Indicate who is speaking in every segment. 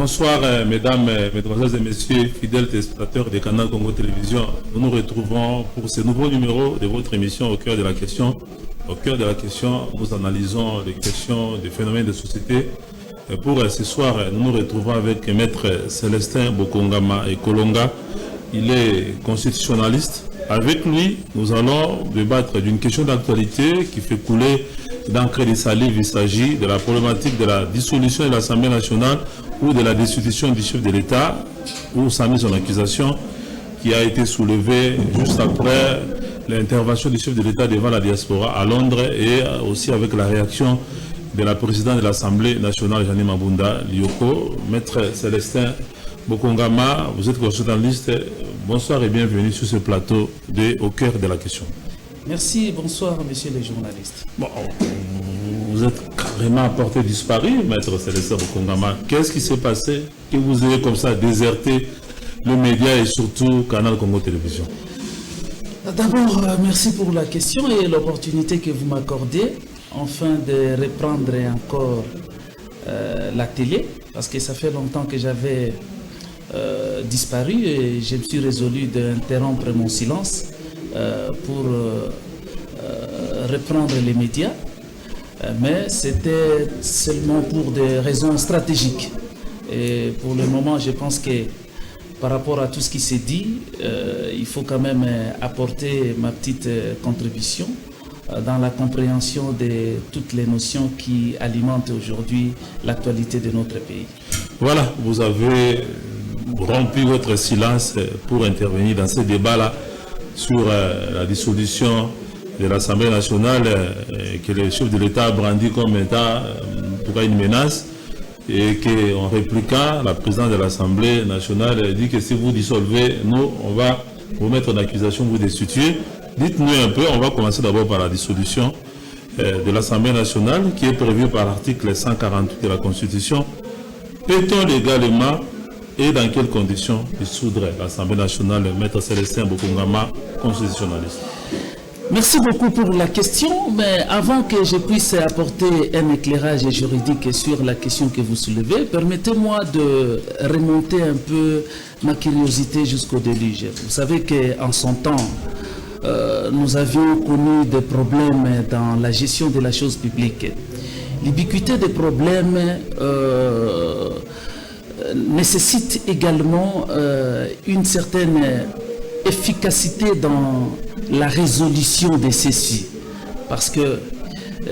Speaker 1: Bonsoir, mesdames, mesdemoiselles et messieurs, fidèles téléspectateurs des canaux Congo Télévision. Nous nous retrouvons pour ce nouveau numéro de votre émission Au cœur de la question. Au cœur de la question, nous analysons les questions des phénomènes de société. Et pour ce soir, nous nous retrouvons avec Maître Célestin Bokongama et Kolonga. Il est constitutionnaliste. Avec lui, nous allons débattre d'une question d'actualité qui fait couler d'encre de salive. Il s'agit de la problématique de la dissolution de l'Assemblée nationale ou de la destitution du chef de l'État, où s'en est son accusation qui a été soulevée juste après l'intervention du chef de l'État devant la diaspora à Londres et aussi avec la réaction de la présidente de l'Assemblée nationale, Jeanine Mabunda Lioko. Maître Célestin Bokongama, vous êtes constitutionnaliste. Bonsoir et bienvenue sur ce plateau de Au cœur de la question.
Speaker 2: Merci, bonsoir messieurs les journalistes.
Speaker 1: Bon, vous êtes carrément à portée disparue, Maître Célestin Bokongama. Qu'est-ce qui s'est passé que vous ayez comme ça déserté le média et surtout Canal Congo Télévision?
Speaker 2: D'abord, merci pour la question et l'opportunité que vous m'accordez afin de reprendre encore la télé, parce que ça fait longtemps que j'avais disparu et je me suis résolu d'interrompre mon silence pour reprendre les médias, mais c'était seulement pour des raisons stratégiques. Et pour le moment, je pense que par rapport à tout ce qui s'est dit, il faut quand même apporter ma petite contribution dans la compréhension de toutes les notions qui alimentent aujourd'hui l'actualité de notre pays.
Speaker 1: Voilà, vous avez rompu votre silence pour intervenir dans ce débat-là sur la dissolution de l'Assemblée nationale que le chef de l'État a brandi comme état pour une menace et qu'en répliquant, la présidente de l'Assemblée nationale dit que si vous dissolvez, nous, on va vous mettre en accusation, vous destituer. Dites-nous un peu, on va commencer d'abord par la dissolution de l'Assemblée nationale qui est prévue par l'article 148 de la Constitution. Peut-on légalement et dans quelles conditions dissoudre l'Assemblée nationale? Maître Célestin Bokongama, constitutionnaliste.
Speaker 2: Merci beaucoup pour la question, mais avant que je puisse apporter un éclairage juridique sur la question que vous soulevez, permettez-moi de remonter un peu ma curiosité jusqu'au déluge. Vous savez qu'en son temps, nous avions connu des problèmes dans la gestion de la chose publique. L'ubiquité des problèmes nécessite également une certaine efficacité dans la résolution de ceci. Parce que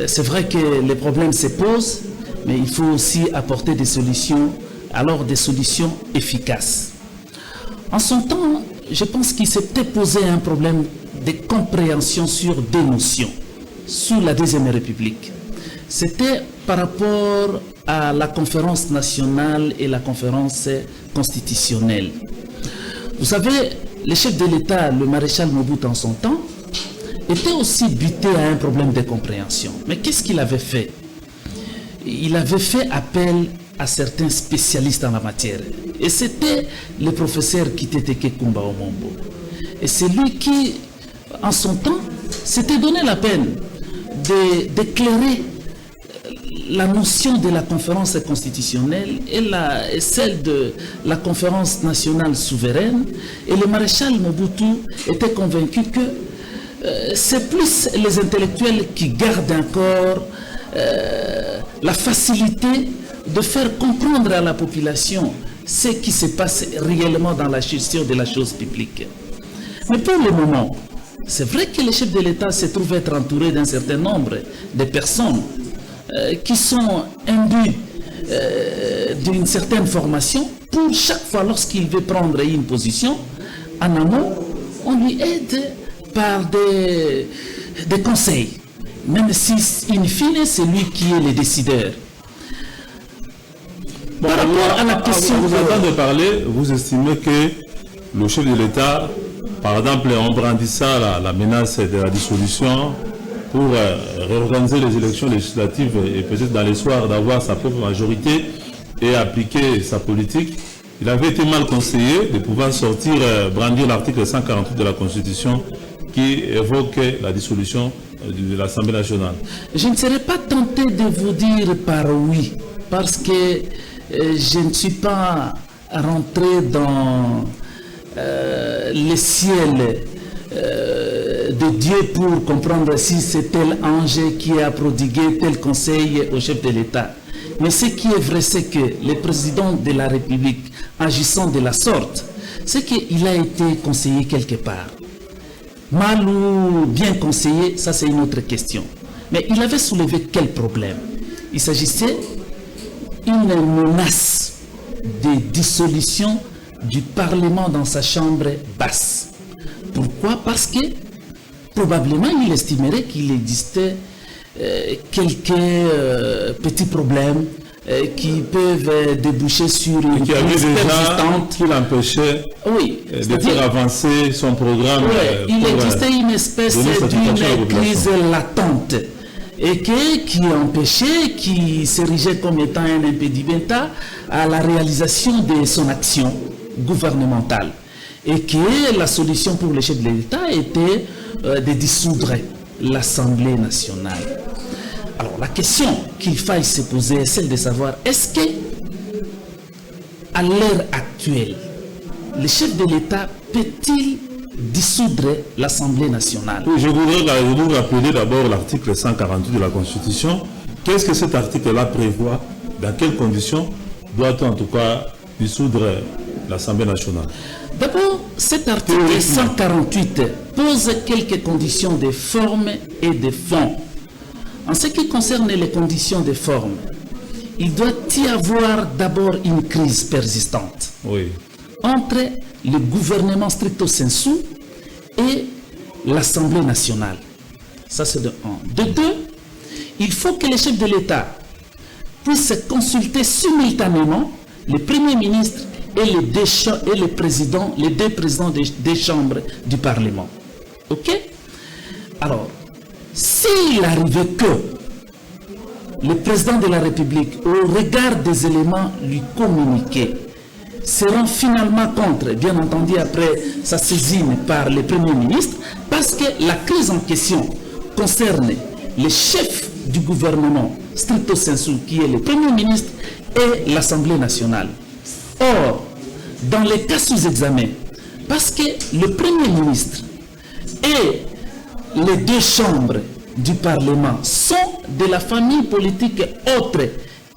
Speaker 2: c'est vrai que les problèmes se posent, mais il faut aussi apporter des solutions, alors des solutions efficaces. En son temps, je pense qu'il s'était posé un problème de compréhension sur deux notions, sous la Deuxième République. C'était par rapport à la conférence nationale et la conférence constitutionnelle. Vous savez, le chef de l'État, le maréchal Mobutu en son temps, était aussi buté à un problème de compréhension. Mais qu'est-ce qu'il avait fait? Il avait fait appel à certains spécialistes en la matière. Et c'était le professeur Kiteteke Kumba Omombo. Et c'est lui qui, en son temps, s'était donné la peine d'éclairer la notion de la conférence constitutionnelle et celle de la conférence nationale souveraine. Et le maréchal Mobutu était convaincu que c'est plus les intellectuels qui gardent encore la facilité de faire comprendre à la population ce qui se passe réellement dans la gestion de la chose publique. Mais pour le moment, c'est vrai que le chef de l'État se trouve être entouré d'un certain nombre de personnes qui sont imbus d'une certaine formation. Pour chaque fois, lorsqu'il veut prendre une position, en amont, on lui aide par des conseils, même si, in fine, c'est lui qui est le décideur.
Speaker 1: Bon, par rapport à la question... Vous entendez parler, vous estimez que le chef de l'État, par exemple, en brandissant la menace de la dissolution, pour réorganiser les élections législatives et peut-être dans l'espoir d'avoir sa propre majorité et appliquer sa politique, il avait été mal conseillé de pouvoir sortir, brandir l'article 148 de la Constitution qui évoque la dissolution de l'Assemblée nationale.
Speaker 2: Je ne serais pas tenté de vous dire par oui, parce que je ne suis pas rentré dans le ciel de Dieu pour comprendre si c'est tel ange qui a prodigué tel conseil au chef de l'État. Mais ce qui est vrai, c'est que le président de la République, agissant de la sorte, c'est qu'il a été conseillé quelque part. Mal ou bien conseillé, ça c'est une autre question. Mais il avait soulevé quel problème? Il s'agissait d'une menace de dissolution du Parlement dans sa chambre basse. Pourquoi? Parce que probablement il estimerait qu'il existait quelques petits problèmes qui peuvent déboucher sur une
Speaker 1: crise persistante
Speaker 2: qui
Speaker 1: l'empêchait de faire avancer son programme.
Speaker 2: Il existait une espèce d'une crise latente et qui empêchait, qui s'érigeait comme étant un impedimenta à la réalisation de son action gouvernementale. Et que la solution pour le chef de l'État était de dissoudre l'Assemblée nationale. Alors la question qu'il faille se poser est celle de savoir, est-ce que à l'heure actuelle, le chef de l'État peut-il dissoudre l'Assemblée nationale?
Speaker 1: Oui, je voudrais vous rappeler d'abord l'article 148 de la Constitution. Qu'est-ce que cet article-là prévoit? Dans quelles conditions doit-on en tout cas dissoudre l'Assemblée nationale?
Speaker 2: D'abord, cet article 148 pose quelques conditions de forme et de fond. En ce qui concerne les conditions de forme, il doit y avoir d'abord une crise persistante entre le gouvernement stricto sensu et l'Assemblée nationale. Ça, c'est de un. De deux, il faut que le chef de l'État puisse consulter simultanément le Premier ministre et les deux présidents des chambres du Parlement. Ok? Alors, s'il arrivait que le président de la République, au regard des éléments lui communiqués, seront finalement contre, bien entendu après sa saisine par le Premier ministre, parce que la crise en question concerne le chef du gouvernement, stricto sensu, qui est le Premier ministre, et l'Assemblée nationale. Or, dans les cas sous examen, parce que le Premier ministre et les deux chambres du Parlement sont de la famille politique autre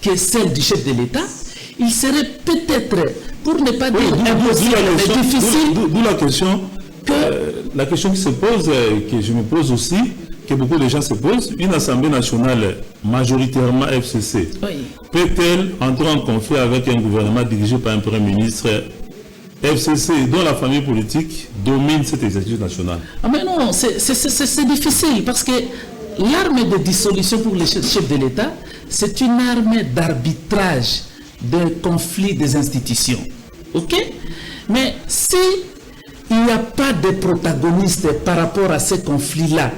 Speaker 2: que celle du chef de l'État, il serait peut-être, pour ne pas dire impossible, mais difficile.
Speaker 1: D'où la question, la question qui se pose, que je me pose aussi, que beaucoup de gens se posent, une Assemblée nationale majoritairement FCC, peut-elle entrer en conflit avec un gouvernement dirigé par un Premier ministre FCC, dont la famille politique domine cet exercice national?
Speaker 2: Mais non, c'est difficile parce que l'arme de dissolution pour le chef de l'État, c'est une arme d'arbitrage de conflit des institutions. Ok? Mais si il n'y a pas de protagoniste par rapport à ce conflit-là,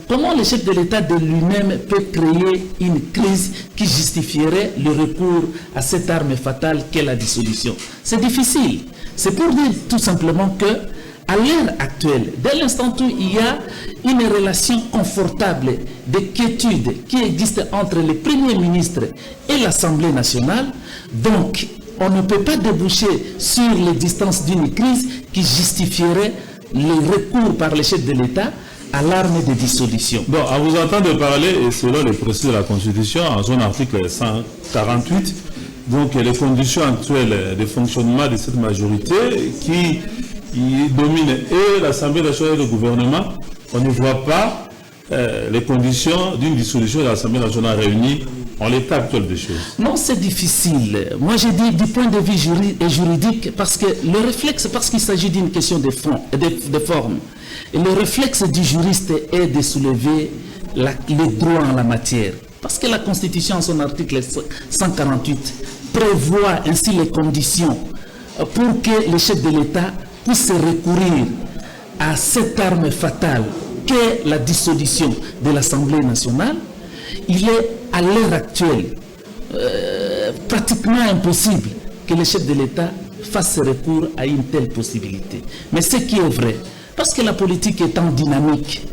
Speaker 2: comment le chef de l'État de lui-même peut créer une crise qui justifierait le recours à cette arme fatale qu'est la dissolution? C'est difficile. C'est pour dire tout simplement que, à l'heure actuelle, dès l'instant où il y a une relation confortable de quiétude qui existe entre le Premier ministre et l'Assemblée nationale, donc on ne peut pas déboucher sur les distances d'une crise qui justifierait le recours par le chef de l'État à l'arme de dissolution.
Speaker 1: Bon, à vous entendre parler, et selon les précisions de la Constitution, en son article 148, donc les conditions actuelles de fonctionnement de cette majorité qui domine et l'Assemblée nationale et le gouvernement, on ne voit pas les conditions d'une dissolution de l'Assemblée nationale réunie en l'état actuel des choses.
Speaker 2: Non, c'est difficile. Moi, j'ai dit du point de vue juridique, parce que le réflexe, parce qu'il s'agit d'une question de fond, de forme, et le réflexe du juriste est de soulever les droits en la matière. Parce que la Constitution, en son article 148, prévoit ainsi les conditions pour que le chef de l'État puisse recourir à cette arme fatale qu'est la dissolution de l'Assemblée nationale. Il est à l'heure actuelle pratiquement impossible que le chef de l'État fasse recours à une telle possibilité. Mais ce qui est vrai, parce que la politique étant dynamique,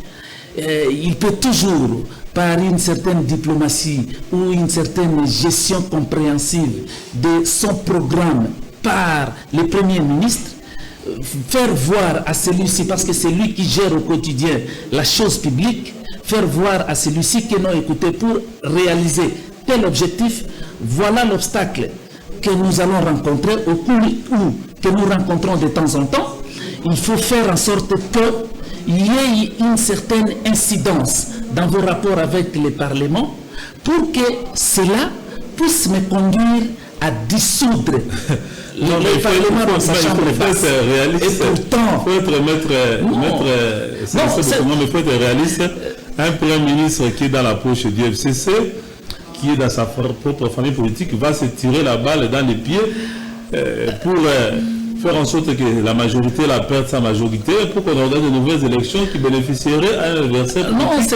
Speaker 2: il peut toujours par une certaine diplomatie ou une certaine gestion compréhensive de son programme par le Premier ministre, faire voir à celui-ci, parce que c'est lui qui gère au quotidien la chose publique, faire voir à celui-ci que non, écoutez, pour réaliser tel objectif, voilà l'obstacle que nous allons rencontrer au cours ou que nous rencontrons de temps en temps. Il faut faire en sorte qu'il y ait une certaine incidence dans vos rapports avec le Parlement pour que cela puisse me conduire à dissoudre le Parlement dans sa chambre basse.
Speaker 1: Et pourtant, il faut être réaliste. Un Premier ministre qui est dans la poche du FCC, qui est dans sa propre famille politique, va se tirer la balle dans les pieds pour faire en sorte que la majorité la perde sa majorité, pour qu'on organise de nouvelles élections qui bénéficieraient à un adversaire.
Speaker 2: Non, c'est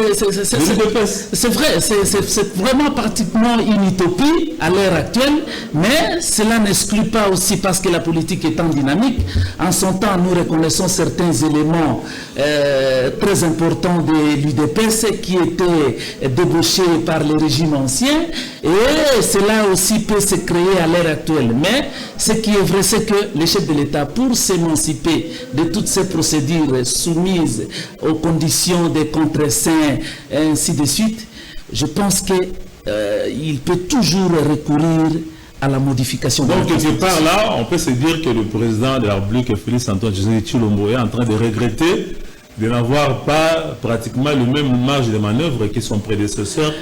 Speaker 2: vrai, c'est vraiment pratiquement une utopie à l'heure actuelle, mais cela n'exclut pas aussi, parce que la politique est en dynamique. En son temps, nous reconnaissons certains éléments très importants de l'UDPS qui étaient débauchés par le régime ancien, et cela aussi peut se créer à l'heure actuelle. Mais ce qui est vrai, c'est que les chefs de l'État, pour s'émanciper de toutes ces procédures soumises aux conditions des contre-saints, et ainsi de suite, je pense qu'il peut toujours recourir à la modification.
Speaker 1: Donc, quelque part là, on peut se dire que le président de la République, Félix Antoine Tshilombo, est en train de regretter de n'avoir pas pratiquement le même marge de manœuvre que son prédécesseur,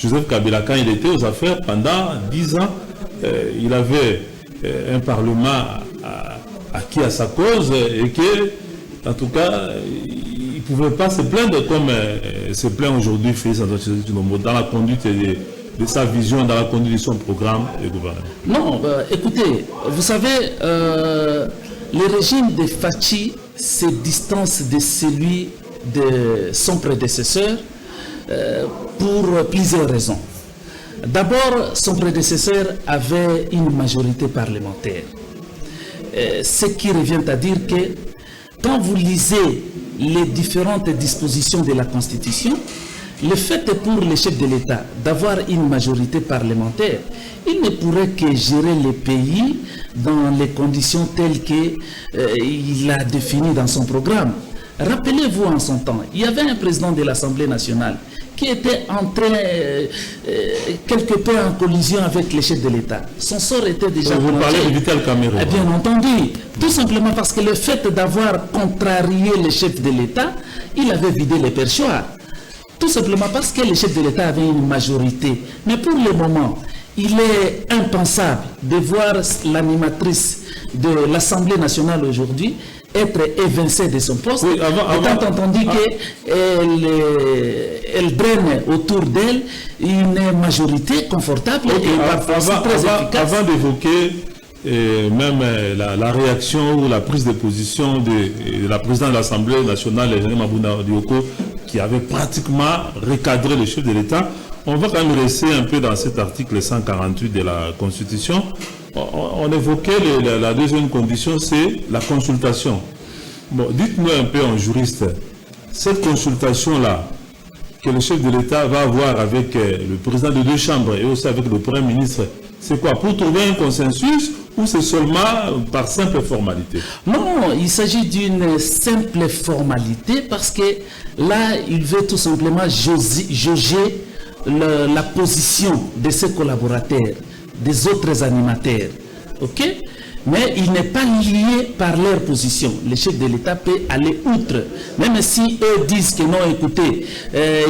Speaker 1: Joseph Kabila. Quand il était aux affaires pendant 10 ans, il avait un parlement acquis à sa cause et que, en tout cas, il ne pouvait pas se plaindre comme se plaint aujourd'hui Félix Antoine Tshilombo dans la conduite de sa vision, dans la conduite de son programme de gouvernement.
Speaker 2: Non, écoutez, vous savez, le régime de Fachi se distance de celui de son prédécesseur pour plusieurs raisons. D'abord, son prédécesseur avait une majorité parlementaire. Ce qui revient à dire que quand vous lisez les différentes dispositions de la Constitution, le fait pour le chef de l'État d'avoir une majorité parlementaire, il ne pourrait que gérer le pays dans les conditions telles qu'il a définies dans son programme. Rappelez-vous en son temps, il y avait un président de l'Assemblée nationale qui était entré quelque peu en collision avec les chefs de l'État. Son sort était déjà...
Speaker 1: Vous parlez de Vital Kamerhe.
Speaker 2: Bien entendu, tout simplement parce que le fait d'avoir contrarié les chefs de l'État, il avait vidé les perchoirs. Tout simplement parce que les chefs de l'État avaient une majorité. Mais pour le moment, il est impensable de voir l'animatrice de l'Assemblée nationale aujourd'hui être évincée de son poste, étant entendu qu'elle draine autour d'elle une majorité confortable et parfois très efficace.
Speaker 1: Avant d'évoquer même la réaction ou la prise de position de la présidente de l'Assemblée nationale, Jeanne Mabouna Dioko, qui avait pratiquement recadré le chef de l'État, on va quand même rester un peu dans cet article 148 de la Constitution. On évoquait la deuxième condition, c'est la consultation. Bon, dites-nous un peu en juriste, cette consultation-là, que le chef de l'État va avoir avec le président de deux chambres et aussi avec le Premier ministre, c'est quoi? Pour trouver un consensus ou c'est seulement par simple formalité?
Speaker 2: Non, il s'agit d'une simple formalité parce que là, il veut tout simplement jauger la position de ses collaborateurs, des autres animateurs. Ok? Mais il n'est pas lié par leur position. Le chef de l'État peut aller outre. Même si eux disent que non, écoutez,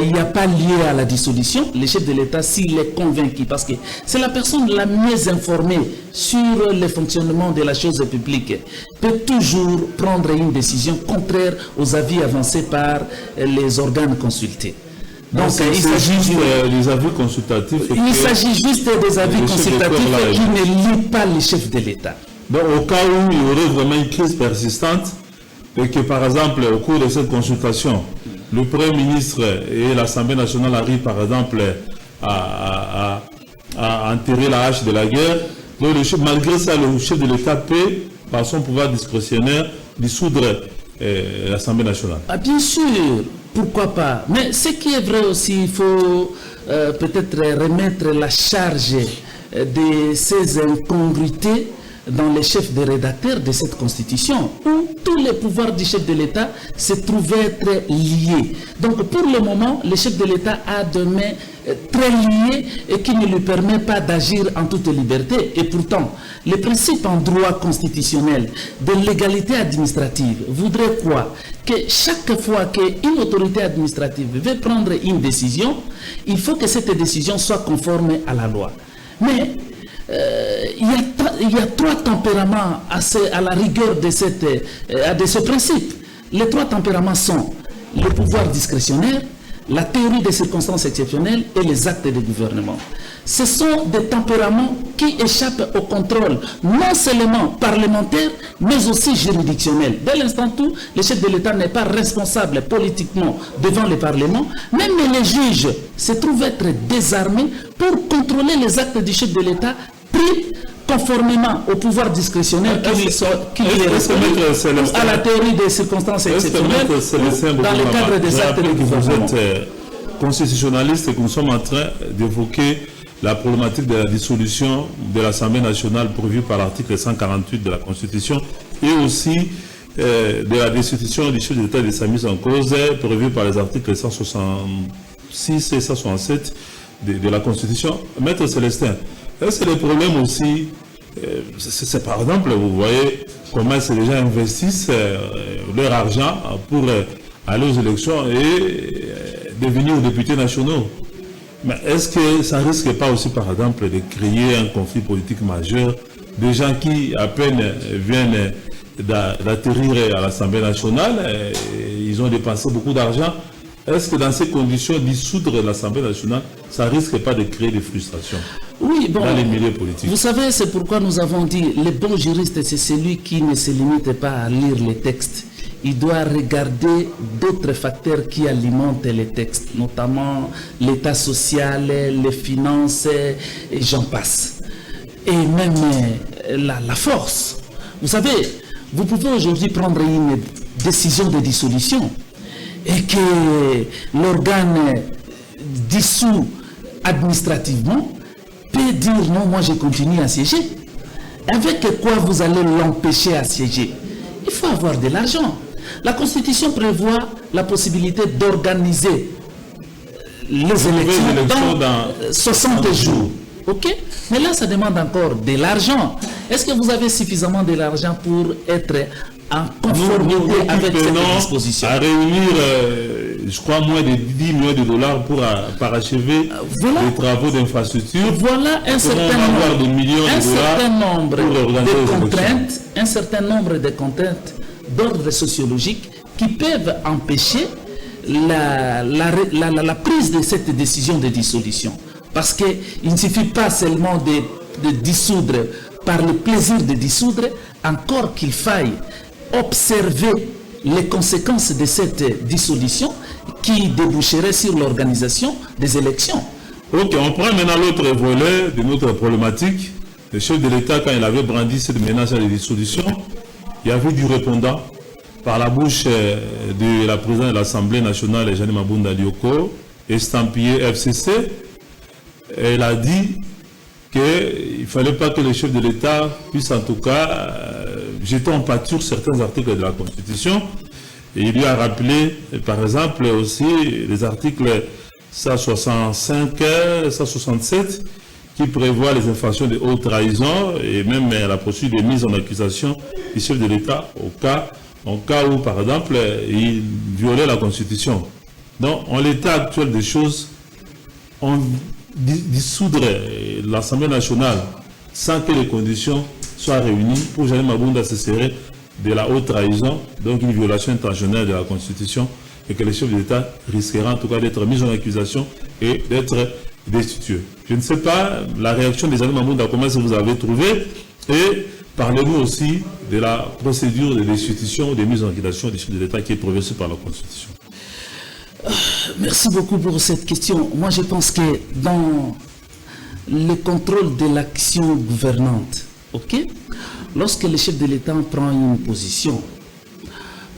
Speaker 2: il n'y a pas lié à la dissolution, le chef de l'État, s'il est convaincu, parce que c'est la personne la mieux informée sur le fonctionnement de la chose publique, peut toujours prendre une décision contraire aux avis avancés par les organes consultés.
Speaker 1: Donc, il s'agit juste des avis consultatifs.
Speaker 2: Il s'agit juste des avis consultatifs qui ne lient pas les chefs de l'État.
Speaker 1: Donc, au cas où il y aurait vraiment une crise persistante, et que par exemple, au cours de cette consultation, le Premier ministre et l'Assemblée nationale arrivent par exemple à enterrer la hache de la guerre, donc malgré ça, le chef de l'État peut, par son pouvoir discrétionnaire, dissoudre l'Assemblée nationale.
Speaker 2: Ah, bien sûr, pourquoi pas. Mais ce qui est vrai aussi, il faut peut-être remettre la charge de ces incongruités dans les chefs de rédacteurs de cette constitution, où tous les pouvoirs du chef de l'État se trouvaient très liés. Donc pour le moment, le chef de l'État a des mains très liées et qui ne lui permet pas d'agir en toute liberté. Et pourtant, le principe en droit constitutionnel de l'égalité administrative voudrait quoi? Que chaque fois qu'une autorité administrative veut prendre une décision, il faut que cette décision soit conforme à la loi. Mais il y a trois tempéraments à la rigueur de ce principe. Les trois tempéraments sont le pouvoir discrétionnaire, la théorie des circonstances exceptionnelles et les actes de gouvernement. Ce sont des tempéraments qui échappent au contrôle, non seulement parlementaire, mais aussi juridictionnel. Dès l'instant où le chef de l'État n'est pas responsable politiquement devant le Parlement, même les juges se trouvent être désarmés pour contrôler les actes du chef de l'État pris conformément au pouvoir discrétionnaire qui lui est à la théorie des circonstances exceptionnelles dans le cadre des actes de gouvernement.
Speaker 1: Vous êtes constitutionnaliste et que nous sommes en train d'évoquer la problématique de la dissolution de l'Assemblée nationale prévue par l'article 148 de la Constitution et aussi de la destitution du chef de l'État et de sa mise en cause prévue par les articles 166 et 167 de la Constitution. Maître Célestin, est-ce que le problème aussi, c'est par exemple, vous voyez comment ces gens investissent leur argent pour aller aux élections et devenir députés nationaux? Mais est-ce que ça ne risque pas aussi, par exemple, de créer un conflit politique majeur? Des gens qui, à peine viennent d'atterrir à l'Assemblée nationale, ils ont dépensé beaucoup d'argent. Est-ce que dans ces conditions, dissoudre l'Assemblée nationale, ça ne risque pas de créer des frustrations dans les milieux politiques?
Speaker 2: Vous savez, c'est pourquoi nous avons dit, le bon juriste, c'est celui qui ne se limite pas à lire les textes. Il doit regarder d'autres facteurs qui alimentent les textes, notamment l'état social, les finances, et j'en passe. Et même la force. Vous savez, vous pouvez aujourd'hui prendre une décision de dissolution et que l'organe dissous administrativement peut dire non, moi je continue à siéger. Avec quoi vous allez l'empêcher à siéger? Il faut avoir de l'argent. La Constitution prévoit la possibilité d'organiser les élections dans 60 jours. Ok? Mais là, ça demande encore de l'argent. Est-ce que vous avez suffisamment de l'argent pour être en conformité avec cette disposition?
Speaker 1: À réunir, je crois, moins de 10 millions de dollars pour parachever les travaux d'infrastructure.
Speaker 2: Voilà un certain nombre de contraintes d'ordre sociologique qui peuvent empêcher la prise de cette décision de dissolution. Parce qu'il ne suffit pas seulement de dissoudre par le plaisir de dissoudre, encore qu'il faille observer les conséquences de cette dissolution qui déboucherait sur l'organisation des élections.
Speaker 1: Ok, on prend maintenant l'autre volet de notre problématique. Le chef de l'État, quand il avait brandi cette menace de dissolution, il y avait du répondant par la bouche de la présidente de l'Assemblée nationale, Jeanne Mabunda Lioko, estampillé FCC. Elle a dit qu'il ne fallait pas que le chef de l'État puisse en tout cas jeter en pâture certains articles de la Constitution. Et il lui a rappelé, par exemple, aussi les articles 165, 167, qui prévoient les infractions de haute trahison et même la procédure de mise en accusation du chef de l'État en cas où, par exemple, il violait la Constitution. Donc, en l'état actuel des choses, on dissoudrait l'Assemblée nationale sans que les conditions soient réunies pour Jeanne Mabunda se serait de la haute trahison, donc une violation intentionnelle de la Constitution, et que les chefs de l'État risqueraient en tout cas d'être mis en accusation et d'être destitués. Je ne sais pas la réaction des Jeanne Mabunda, comment est-ce que vous avez trouvé, et parlez-nous aussi de la procédure de destitution ou de mise en accusation des chefs de l'État qui est prévue par la Constitution.
Speaker 2: Merci beaucoup pour cette question. Moi, je pense que dans le contrôle de l'action gouvernante, lorsque le chef de l'État prend une position,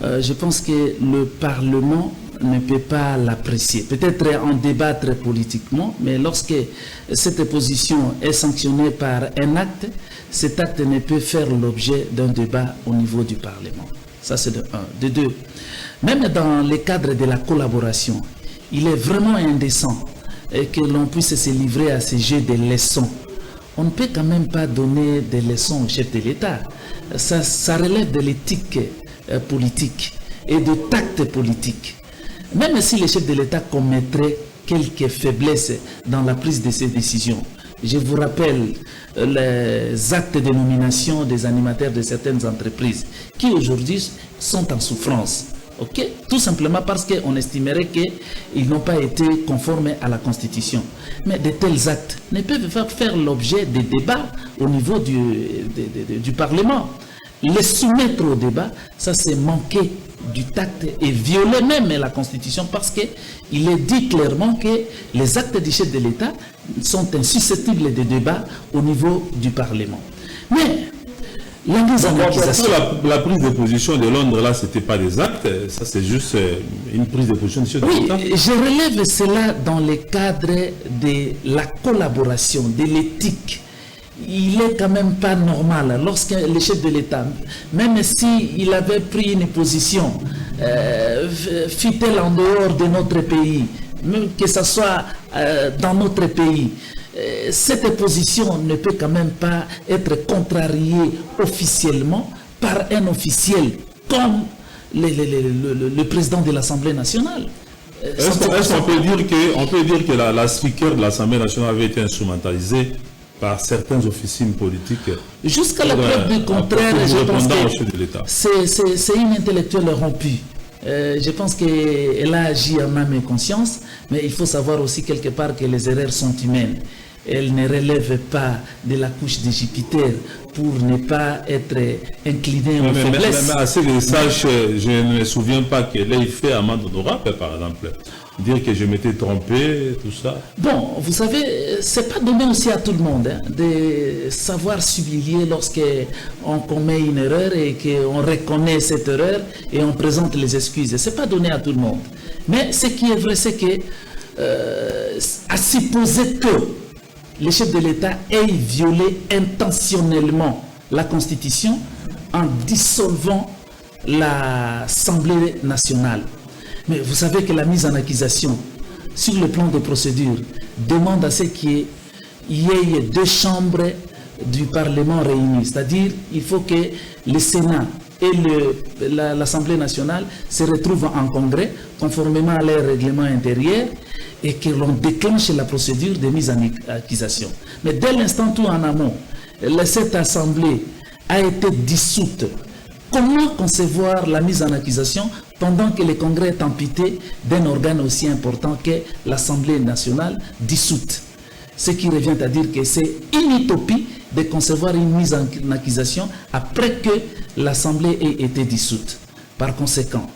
Speaker 2: je pense que le Parlement ne peut pas l'apprécier. Peut-être en débattre politiquement, mais lorsque cette position est sanctionnée par un acte, cet acte ne peut faire l'objet d'un débat au niveau du Parlement. Ça, c'est de un. De deux, même dans le cadre de la collaboration, il est vraiment indécent que l'on puisse se livrer à ce jeu de leçons. On ne peut quand même pas donner des leçons au chef de l'État. Ça relève de l'éthique politique et de tact politique. Même si le chef de l'État commettrait quelques faiblesses dans la prise de ses décisions. Je vous rappelle les actes de nomination des animateurs de certaines entreprises qui aujourd'hui sont en souffrance. Okay? Tout simplement parce qu'on estimerait qu'ils n'ont pas été conformes à la Constitution. Mais de tels actes ne peuvent pas faire l'objet des débats au niveau du Parlement. Les soumettre au débat, ça c'est manquer du tact et violer même la Constitution parce qu'il est dit clairement que les actes du chef de l'État sont insusceptibles de débat au niveau du Parlement. Mais la mise en accusation...
Speaker 1: La prise de position de Londres, là, ce n'était pas des actes, ça c'est juste une prise de position du chef de l'État.
Speaker 2: Oui, je relève cela dans le cadre de la collaboration, de l'éthique. Il est quand même pas normal lorsque le chef de l'État, même s'il avait pris une position, fût-elle en dehors de notre pays, même que ce soit dans notre pays, cette position ne peut quand même pas être contrariée officiellement par un officiel comme le président de l'Assemblée nationale.
Speaker 1: Est-ce qu'on peut dire que la speaker de l'Assemblée nationale avait été instrumentalisée par certaines officines politiques?
Speaker 2: Jusqu'à la preuve du contraire, je pense que c'est une intellectuelle rompue. Je pense qu'elle a agi en âme et conscience, mais il faut savoir aussi quelque part que les erreurs sont humaines. Elle ne relève pas de la couche de Jupiter pour ne pas être inclinée aux faiblesses.
Speaker 1: Mais à ce que je sache, je ne me souviens pas qu'elle ait fait amende honorable, par exemple. Dire que je m'étais trompé, tout ça.
Speaker 2: Bon, vous savez, c'est pas donné aussi à tout le monde de savoir s'humilier lorsqu'on commet une erreur et qu'on reconnaît cette erreur et on présente les excuses. C'est pas donné à tout le monde. Mais ce qui est vrai, c'est que à supposer que le chef de l'État ait violé intentionnellement la Constitution en dissolvant l'Assemblée nationale. Mais vous savez que la mise en accusation sur le plan de procédure demande à ce qu'il y ait deux chambres du Parlement réunies. C'est-à-dire il faut que le Sénat et l'Assemblée nationale se retrouvent en congrès conformément à leur règlement intérieur et que l'on déclenche la procédure de mise en accusation. Mais dès l'instant où en amont, cette assemblée a été dissoute, comment concevoir la mise en accusation pendant que le Congrès est amputé d'un organe aussi important que l'Assemblée nationale dissoute? Ce qui revient à dire que c'est une utopie de concevoir une mise en accusation après que l'Assemblée ait été dissoute. Par conséquent,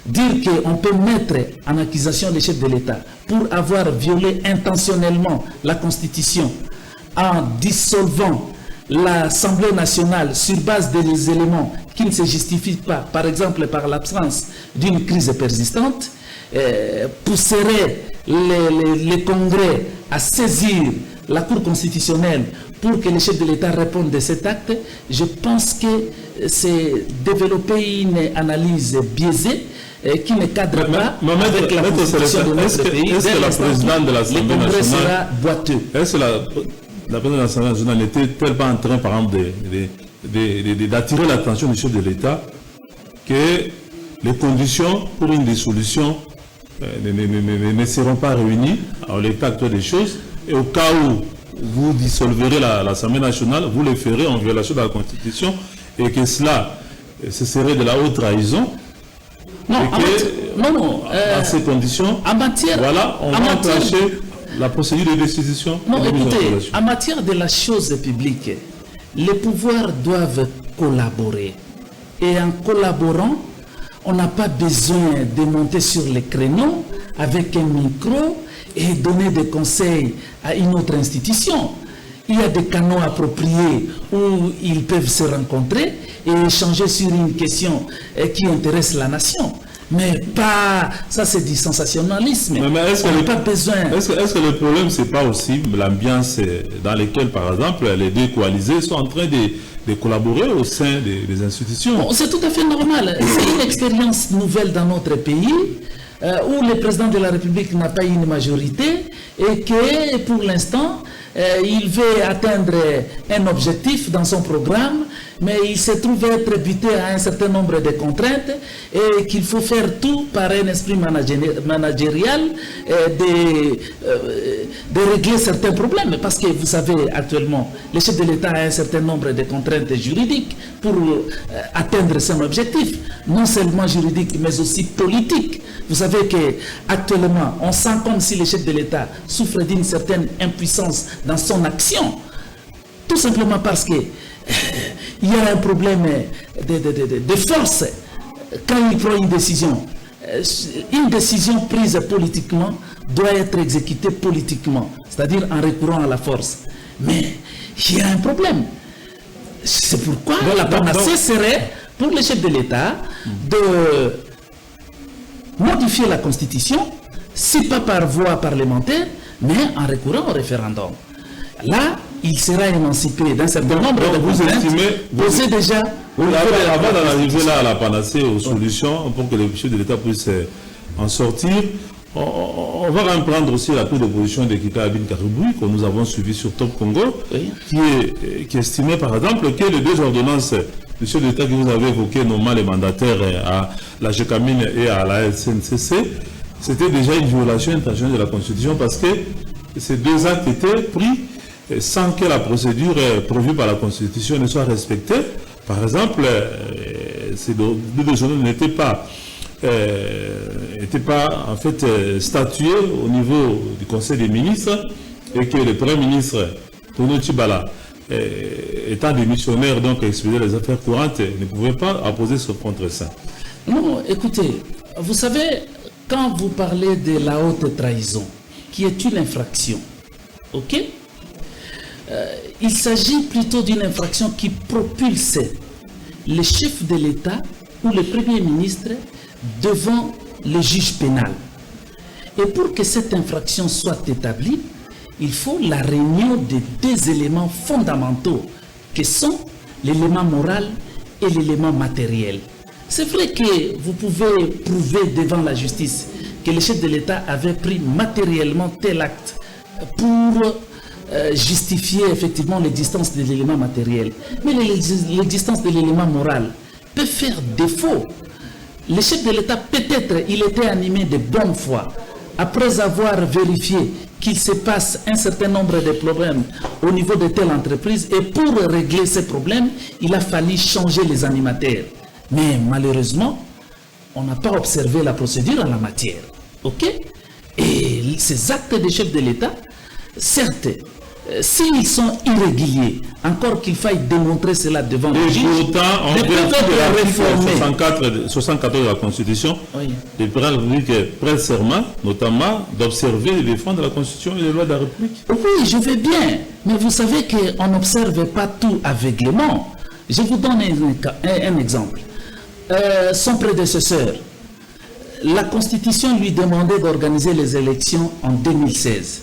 Speaker 2: dire qu'on peut mettre en accusation le chef de l'État pour avoir violé intentionnellement la Constitution en dissolvant l'Assemblée nationale sur base des éléments qui ne se justifient pas, par exemple par l'absence d'une crise persistante, pousserait les congrès à saisir la Cour constitutionnelle pour que le chef de l'État réponde de cet acte. Je pense que c'est développer une analyse biaisée qui ne cadre pas avec la constitution de notre pays.
Speaker 1: Est-ce que la présidente de l'Assemblée nationale
Speaker 2: sera boiteux?
Speaker 1: Est-ce que la présidente de l'Assemblée nationale n'était-elle pas en train, par exemple, d'attirer l'attention du chef de l'État que les conditions pour une dissolution ne seront pas réunies en l'état actuel des choses, et au cas où vous dissolverez l'Assemblée nationale, vous le ferez en violation de la Constitution, et que cela, ce serait de la haute trahison.
Speaker 2: Non,
Speaker 1: dans ces conditions, voilà, on va enclencher la procédure de destitution.
Speaker 2: Non, écoutez, en matière de la chose publique, les pouvoirs doivent collaborer. Et en collaborant, on n'a pas besoin de monter sur les créneaux avec un micro et donner des conseils à une autre institution. Il y a des canaux appropriés où ils peuvent se rencontrer et échanger sur une question qui intéresse la nation. Mais pas... Ça, c'est du sensationnalisme.
Speaker 1: Mais est-ce
Speaker 2: on
Speaker 1: que
Speaker 2: n'a pas besoin...
Speaker 1: Est-ce que le problème, c'est pas aussi l'ambiance dans laquelle, par exemple, les deux coalisés sont en train de collaborer au sein des institutions?
Speaker 2: Bon, c'est tout à fait normal. C'est une expérience nouvelle dans notre pays, où le président de la République n'a pas une majorité et que, pour l'instant, il veut atteindre un objectif dans son programme, mais il se trouve être buté à un certain nombre de contraintes et qu'il faut faire tout par un esprit managérial de régler certains problèmes. Parce que vous savez, actuellement, le chef de l'État a un certain nombre de contraintes juridiques pour atteindre son objectif, non seulement juridique, mais aussi politique. Vous savez qu'actuellement, on sent comme si le chef de l'État souffre d'une certaine impuissance dans son action, tout simplement parce que il y a un problème de force quand il prend une décision. Une décision prise politiquement doit être exécutée politiquement, c'est-à-dire en recourant à la force. Mais il y a un problème. C'est pourquoi la panacée serait pour le chef de l'État de modifier la Constitution, si pas par voie parlementaire, mais en recourant au référendum. Là, il sera émancipé d'un certain nombre de contraintes posées déjà.
Speaker 1: Avant d'arriver là à la panacée, aux solutions, pour que le chef de l'État puisse en sortir, on va prendre aussi la prise de position de Kika Abin Kariboui, que nous avons suivi sur Top Congo, qui estimait par exemple que les deux ordonnances du chef de l'État que vous avez évoquées, notamment les mandataires à la GECAMINE et à la SNCC, c'était déjà une violation intentionnelle de la Constitution parce que ces deux actes étaient pris sans que la procédure prévue par la Constitution ne soit respectée. Par exemple, ces deux ordonnances n'étaient pas en fait statuées au niveau du Conseil des ministres et que le Premier ministre, Tonio Tshibala, étant démissionnaire, donc expédié les affaires courantes, ne pouvait pas apposer ce contre-saint.
Speaker 2: Non, écoutez, vous savez, quand vous parlez de la haute trahison, qui est une infraction, ok, il s'agit plutôt d'une infraction qui propulse le chef de l'État ou le Premier ministre devant le juge pénal. Et pour que cette infraction soit établie, il faut la réunion de deux éléments fondamentaux qui sont l'élément moral et l'élément matériel. C'est vrai que vous pouvez prouver devant la justice que le chef de l'État avait pris matériellement tel acte pour justifier effectivement l'existence de l'élément matériel. Mais l'existence de l'élément moral peut faire défaut. Le chef de l'État, peut-être, il était animé de bonne foi. Après avoir vérifié qu'il se passe un certain nombre de problèmes au niveau de telle entreprise, et pour régler ces problèmes, il a fallu changer les animateurs. Mais malheureusement, on n'a pas observé la procédure en la matière. Ok? Et ces actes de chef de l'État, certes, s'ils sont irréguliers, encore qu'il faille démontrer cela devant le juge,
Speaker 1: pourtant, on l'article 64 de la Constitution, le président de la République prête serment, notamment d'observer et de défendre la Constitution et les lois de la République.
Speaker 2: Oui, je veux bien, mais vous savez qu'on n'observe pas tout aveuglément. Je vous donne un exemple. Son prédécesseur, la Constitution lui demandait d'organiser les élections en 2016.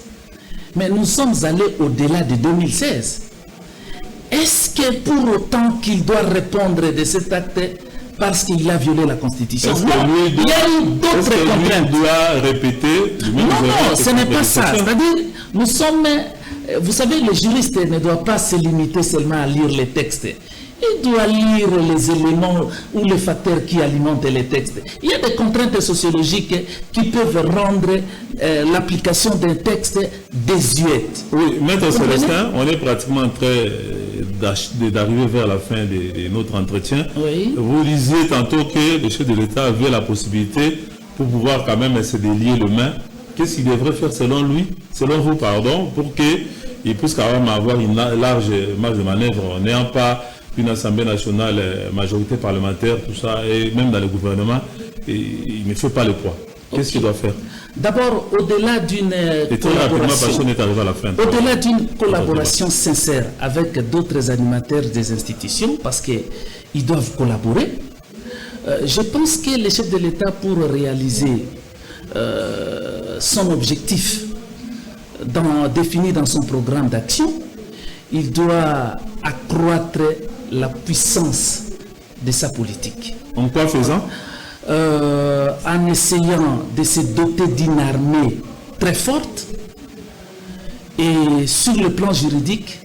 Speaker 2: Mais nous sommes allés au-delà de 2016. Est-ce que pour autant qu'il doit répondre de cet acte parce qu'il a violé la Constitution? Non, il y a eu d'autres contraintes.
Speaker 1: Il doit répéter
Speaker 2: non, ce n'est pas ça. C'est-à-dire, nous sommes... Vous savez, le juriste ne doit pas se limiter seulement à lire les textes. Il doit lire les éléments ou les facteurs qui alimentent les textes. Il y a des contraintes sociologiques qui peuvent rendre l'application d'un texte désuète.
Speaker 1: Oui, Maître Célestin, on est pratiquement en train d'arriver vers la fin de notre entretien.
Speaker 2: Oui.
Speaker 1: Vous disiez tantôt que le chef de l'État avait la possibilité, pour pouvoir quand même se délier les mains, qu'est-ce qu'il devrait faire selon vous, pour qu'il puisse quand même avoir une large marge de manœuvre, n'ayant pas une Assemblée nationale, majorité parlementaire, tout ça, et même dans le gouvernement, il ne fait pas le poids. Qu'est-ce qu'il doit faire?
Speaker 2: D'abord, au-delà d'une collaboration sincère avec d'autres animateurs des institutions, parce qu'ils doivent collaborer, Je pense que le chef de l'État, pour réaliser son objectif défini dans son programme d'action, il doit accroître la puissance de sa politique.
Speaker 1: En quoi faisant?
Speaker 2: En essayant de se doter d'une armée très forte et sur le plan juridique,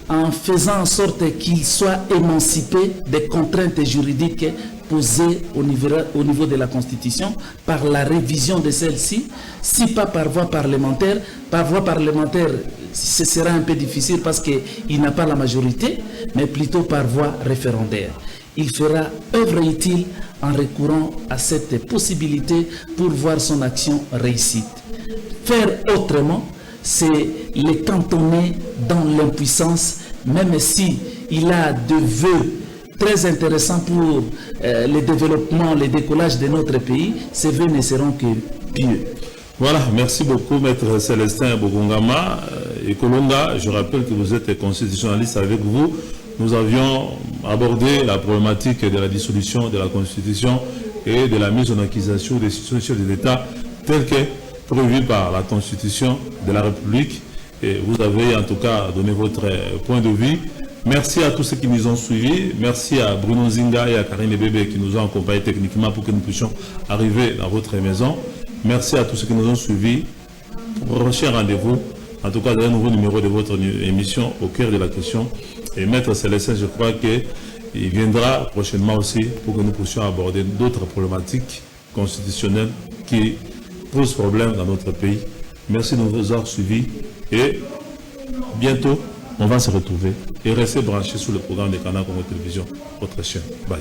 Speaker 2: en faisant en sorte qu'il soit émancipé des contraintes juridiques posées au niveau de la Constitution par la révision de celle-ci, si pas par voie parlementaire. Par voie parlementaire, ce sera un peu difficile parce qu'il n'a pas la majorité, mais plutôt par voie référendaire. Il fera œuvre utile en recourant à cette possibilité pour voir son action réussite. Faire autrement, c'est les cantonner dans l'impuissance, même si il a des vœux très intéressants pour le développement, le décollage de notre pays. Ces vœux ne seront que pieux.
Speaker 1: Voilà, merci beaucoup, Maître Célestin Bogongama. Et Kolonga, je rappelle que vous êtes constitutionnaliste. Avec vous, nous avions abordé la problématique de la dissolution de la Constitution et de la mise en accusation des institutions de l'État telles que prévues par la Constitution de la République. Et vous avez en tout cas donné votre point de vue. Merci à tous ceux qui nous ont suivis. Merci à Bruno Zinga et à Karine Bébé qui nous ont accompagnés techniquement pour que nous puissions arriver dans votre maison. Merci à tous ceux qui nous ont suivis. Prochain rendez-vous, en tout cas, dans un nouveau numéro de votre émission Au cœur de la question. Et Maître Célestin, je crois qu'il viendra prochainement aussi pour que nous puissions aborder d'autres problématiques constitutionnelles qui posent problème dans notre pays. Merci de nous avoir suivis et bientôt, on va se retrouver et rester branchés sur le programme de Canal Congo Télévision, votre chaîne. Bye.